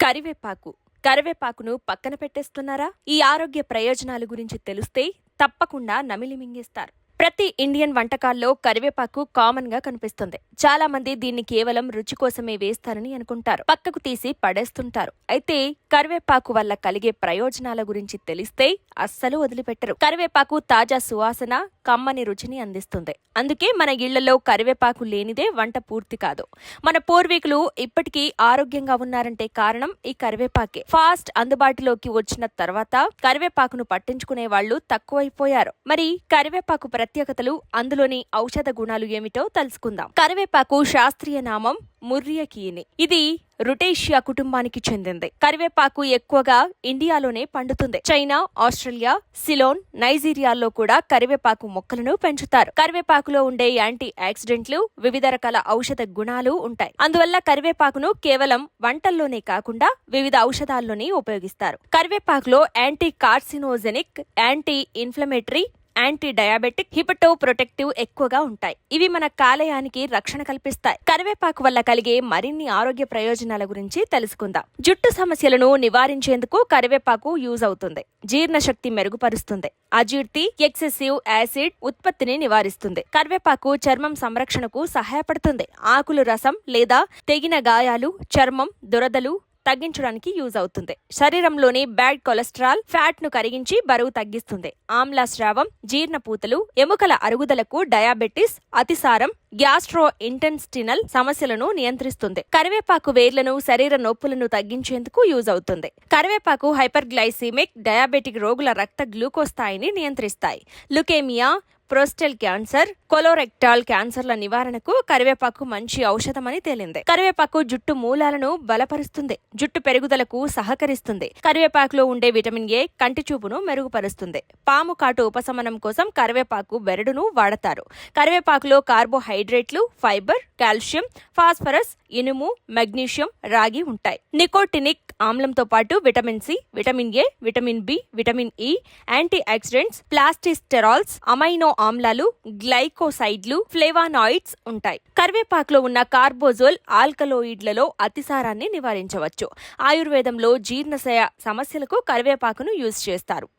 కరివేపాకును పక్కన పెట్టేస్తున్నారా? ఈ ఆరోగ్య ప్రయోజనాల గురించి తెలిస్తే తప్పకుండా నమిలి మింగేస్తారు. ప్రతి ఇండియన్ వంటకాల్లో కరివేపాకు కామన్ గా కనిపిస్తుంది. చాలా మంది దీన్ని కేవలం రుచి కోసమే వేస్తారని అనుకుంటారు, పక్కకు తీసి పడేస్తుంటారు. అయితే కరివేపాకు వల్ల కలిగే ప్రయోజనాల గురించి తెలిస్తే అస్సలు వదిలిపెట్టరు. కరివేపాకు తాజా సువాసన, కమ్మని రుచిని అందిస్తుంది. అందుకే మన ఇళ్లలో కరివేపాకు లేనిదే వంట పూర్తి కాదు. మన పూర్వీకులు ఇప్పటికీ ఆరోగ్యంగా ఉన్నారంటే కారణం ఈ కరివేపాకే. ఫాస్ట్ అందుబాటులోకి వచ్చిన తర్వాత కరివేపాకును పట్టించుకునే వాళ్ళు తక్కువైపోయారు. మరి కరివేపాకు ప్రత్యేకతలు, అందులోని ఔషధ గుణాలు ఏమిటో తెలుసుకుందాం. కరివేపాకు శాస్త్రీయ నామం ముర్రియకీని. ఇది రుటేషియా కుటుంబానికి చెందింది. కరివేపాకు ఎక్కువగా ఇండియాలోనే పండుతుంది. చైనా, ఆస్ట్రేలియా, సిలోన్, నైజీరియాల్లో కూడా కరివేపాకు మొక్కలను పెంచుతారు. కరివేపాకులో ఉండే యాంటీ ఆక్సిడెంట్లు, వివిధ రకాల ఔషధ గుణాలు ఉంటాయి. అందువల్ల కరివేపాకును కేవలం వంటల్లోనే కాకుండా వివిధ ఔషధాల్లోనే ఉపయోగిస్తారు. కరివేపాకులో anti carcinogenic, anti inflammatory, anti diabetic, hepato protective ఎక్కువగా ఉంటాయి. ఇవి మన కాలేయానికి రక్షణ కల్పిస్తాయి. కరివేపాకు వల్ల కలిగే మరిన్ని ఆరోగ్య ప్రయోజనాల గురించి తెలుసుకుందాం. జుట్టు సమస్యలను నివారించేందుకు కరివేపాకు యూజ్ అవుతుంది. జీర్ణశక్తి మెరుగుపరుస్తుంది. అజీర్తి, ఎక్సెసివ్ యాసిడ్ ఉత్పత్తిని నివారిస్తుంది. కరివేపాకు చర్మం సంరక్షణకు సహాయపడుతుంది. ఆకులు రసం లేదా తెగిన గాయాలు, చర్మం దురదలు తగ్గించడానికి యూజ్ అవుతుంది. శరీరంలోని బ్యాడ్ కొలెస్ట్రాల్, ఫ్యాట్ ను కరిగించి బరువు తగ్గిస్తుంది. ఆమ్ల స్రావం, జీర్ణపూతలు, ఎముకల అరుగుదలకు, డయాబెటిస్, అతిసారం, గ్యాస్ట్రో ఇంటెస్టినల్ సమస్యలను నియంత్రిస్తుంది. కరివేపాకు వేర్లను శరీర నొప్పులను తగ్గించేందుకు యూజ్ అవుతుంది. కరివేపాకు హైపర్గ్లైసీమిక్, డయాబెటిక్ రోగుల రక్త గ్లూకోజ్ స్థాయిని నియంత్రిస్తాయి. లుకేమియా, ప్రోస్టేట్ క్యాన్సర్, కొలోరెక్టాల్ క్యాన్సర్ల నివారణకు కరివేపాకు మంచి ఔషధమని తేలింది. కరివేపాకు జుట్టు మూలాలను బలపరుస్తుంది. జుట్టు పెరుగుదలకు సహకరిస్తుంది. కరివేపాకులో ఉండే విటమిన్ ఏ కంటి చూపును మెరుగుపరుస్తుంది. పాము కాటు ఉపశమనం కోసం కరివేపాకు బెరడును వాడతారు. కరివేపాకులో కార్బోహైడ్రేట్లు, ఫైబర్, కాల్షియం, ఫాస్ఫరస్, ఇనుము, మెగ్నీషియం, రాగి ఉంటాయి. నికోటినిక్ ఆమ్లంతో పాటు vitamin C, vitamin A, vitamin B, vitamin E, anti oxidants, ప్లాస్టిస్టెరాల్స్, అమైనో ఆమ్లాలు, గ్లైకోసైడ్లు, ఫ్లేవానాయిడ్స్ ఉంటాయి. కరివేపాకులో ఉన్న కార్బోజోల్ ఆల్కలోయిడ్లలో అతిసారాన్ని నివారించవచ్చు. ఆయుర్వేదంలో జీర్ణశయ సమస్యలకు కరివేపాకును యూజ్ చేస్తారు.